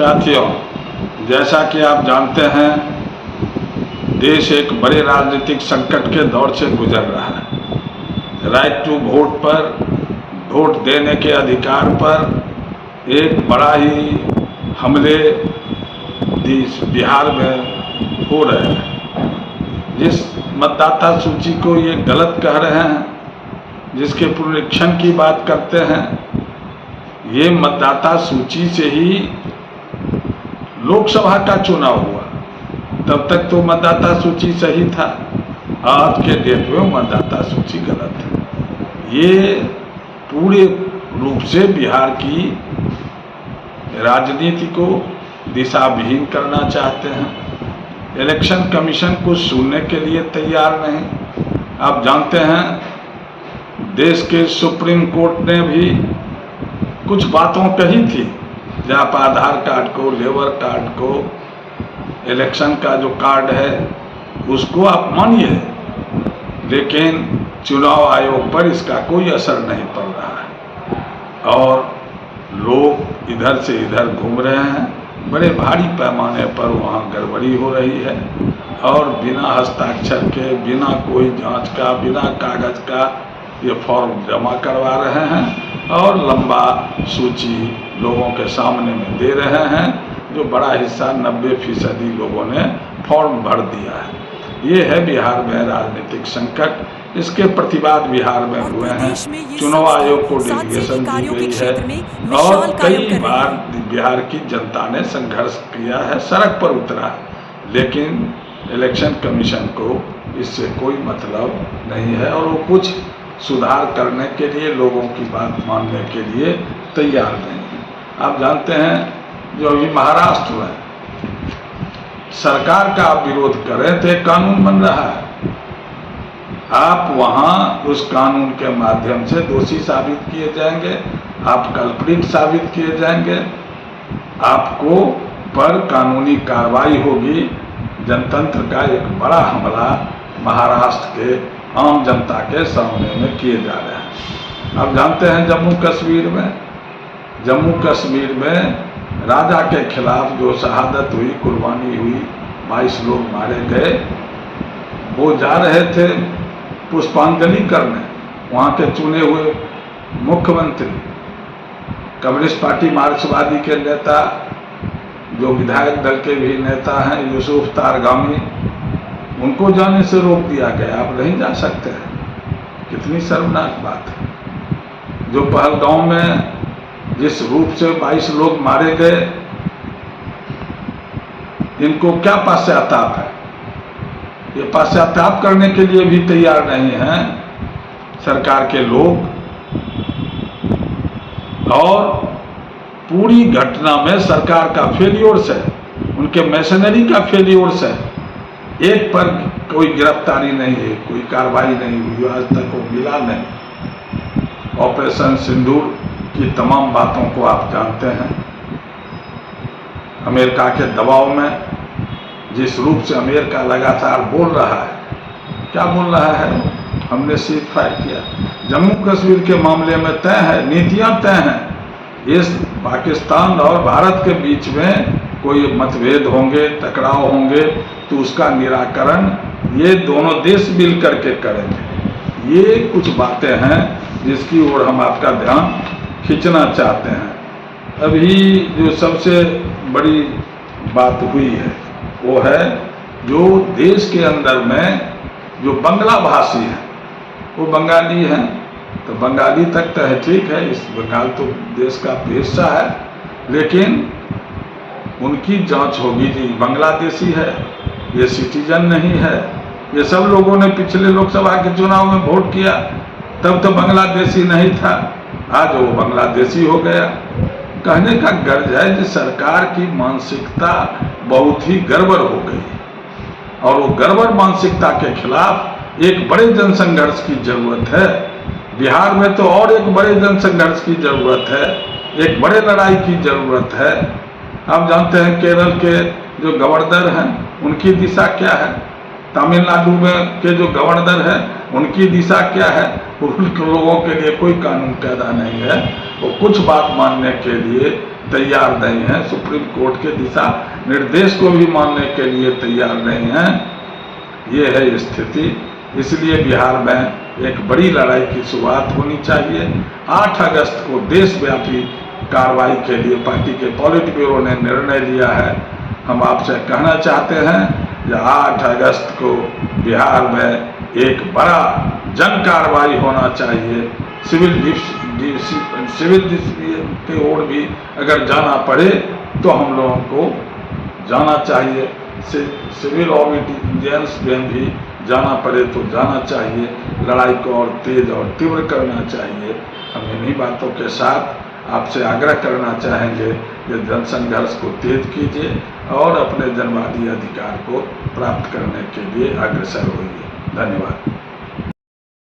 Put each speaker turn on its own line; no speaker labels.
साथियों, जैसा कि आप जानते हैं, देश एक बड़े राजनीतिक संकट के दौर से गुजर रहा है। राइट टू वोट पर, वोट देने के अधिकार पर एक बड़ा ही हमले बिहार में हो रहे हैं। जिस मतदाता सूची को ये गलत कह रहे हैं, जिसके पुनरीक्षण की बात करते हैं, ये मतदाता सूची से ही लोकसभा का चुनाव हुआ। तब तक तो मतदाता सूची सही था, आज के डेट में मतदाता सूची गलत है। ये पूरे रूप से बिहार की राजनीति को दिशाविहीन करना चाहते हैं। इलेक्शन कमीशन को सुनने के लिए तैयार नहीं। आप जानते हैं, देश के सुप्रीम कोर्ट ने भी कुछ बातों कही थी, जहाँ आप आधार कार्ड को, लेबर कार्ड को, इलेक्शन का जो कार्ड है उसको आप मानिए, लेकिन चुनाव आयोग पर इसका कोई असर नहीं पड़ रहा है और लोग इधर से इधर घूम रहे हैं। बड़े भारी पैमाने पर वहाँ गड़बड़ी हो रही है और बिना हस्ताक्षर के, बिना कोई जांच का, बिना कागज का ये फॉर्म जमा करवा रहे हैं और लंबा सूची लोगों के सामने में दे रहे हैं, जो बड़ा हिस्सा 90% लोगों ने फॉर्म भर दिया है। ये है बिहार में राजनीतिक संकट। इसके प्रतिवाद बिहार में हुए हैं। चुनाव आयोग को डेलीगेशन दी गई है और कई बार बिहार की जनता ने संघर्ष किया है, सड़क पर उतरा है, लेकिन इलेक्शन कमीशन को इससे कोई मतलब नहीं है और वो कुछ सुधार करने के लिए, लोगों की बात मानने के लिए तैयार नहीं है। आप जानते हैं, जो अभी महाराष्ट्र में सरकार का आप विरोध करें तो एक कानून बन रहा है। आप वहां उस कानून के माध्यम से दोषी साबित किए जाएंगे, आप कल्प्रिट साबित किए जाएंगे, आपको पर कानूनी कार्रवाई होगी। जनतंत्र का एक बड़ा हमला महाराष्ट्र के आम जनता के सामने में किए जा रहे हैं। आप जानते हैं, जम्मू कश्मीर में राजा के खिलाफ जो शहादत हुई, कुर्बानी हुई, 22 लोग मारे गए, वो जा रहे थे पुष्पांजलि करने। वहाँ के चुने हुए मुख्यमंत्री, कम्युनिस्ट पार्टी मार्क्सवादी के नेता, जो विधायक दल के भी नेता हैं, यूसुफ तारगामी, उनको जाने से रोक दिया गया। आप नहीं जा सकते हैं। कितनी शर्मनाक बात है। जो पहलगांव में जिस रूप से 22 लोग मारे गए, इनको क्या पश्चाताप है? ये पश्चाताप करने के लिए भी तैयार नहीं हैं सरकार के लोग। और पूरी घटना में सरकार का फेलियोर्स है, उनके मशीनरी का फेलियोर्स है। एक पर कोई गिरफ्तारी नहीं है, कोई कार्रवाई नहीं हुई, आज तक वो मिला नहीं। ऑपरेशन सिंदूर की तमाम बातों को आप जानते हैं। अमेरिका के दबाव में जिस रूप से अमेरिका लगातार बोल रहा है, क्या बोल रहा है? हमने सीज फायर किया। जम्मू कश्मीर के मामले में तय है, नीतियां तय हैं। इस पाकिस्तान और भारत के बीच में कोई मतभेद होंगे, टकराव होंगे, तो उसका निराकरण ये दोनों देश मिल करके करेंगे। ये कुछ बातें हैं जिसकी ओर हम आपका ध्यान खींचना चाहते हैं। अभी जो सबसे बड़ी बात हुई है वो है, जो देश के अंदर में जो बंगला भाषी हैं, वो बंगाली हैं, तो बंगाली तक तो है, ठीक है, इस बंगाल तो देश का हिस्सा है, लेकिन उनकी जांच होगी जी, बांग्लादेशी है, ये सिटीजन नहीं है। ये सब लोगों ने पिछले लोकसभा के चुनाव में वोट किया, तब तो बांग्लादेशी नहीं था, आज वो बांग्लादेशी हो गया। कहने का गर्ज है कि सरकार की मानसिकता बहुत ही गड़बड़ हो गई और वो गड़बड़ मानसिकता के खिलाफ एक बड़े जनसंघर्ष की जरूरत है। बिहार में तो और एक बड़े जनसंघर्ष की जरूरत है, एक बड़े लड़ाई की जरूरत है। आप जानते हैं, केरल के जो गवर्नर हैं, उनकी दिशा क्या है? तमिलनाडु में के जो गवर्नर हैं, उनकी दिशा क्या है? उन लोगों के लिए कोई कानून कायदा नहीं है। वो कुछ बात मानने के लिए तैयार नहीं है, सुप्रीम कोर्ट के दिशा निर्देश को भी मानने के लिए तैयार नहीं है। ये है स्थिति। इसलिए बिहार में एक बड़ी लड़ाई की शुरुआत होनी चाहिए। 8 अगस्त को देशव्यापी कार्रवाई के लिए पार्टी के पॉलिट ब्यूरो ने निर्णय लिया है। हम आपसे कहना चाहते हैं कि 8 अगस्त को बिहार में एक बड़ा जन कार्रवाई होना चाहिए। सिविल की ओर भी अगर जाना पड़े तो हम लोगों को जाना चाहिए। सिविल ऑबिडियंस में भी जाना पड़े तो जाना चाहिए। लड़ाई को और तेज और तीव्र करना चाहिए। हम इन्हीं बातों के साथ आपसे आग्रह करना चाहेंगे कि जनसंघर्ष को तेज कीजिए और अपने जनवादी अधिकार को प्राप्त करने के लिए अग्रसर होइए। धन्यवाद।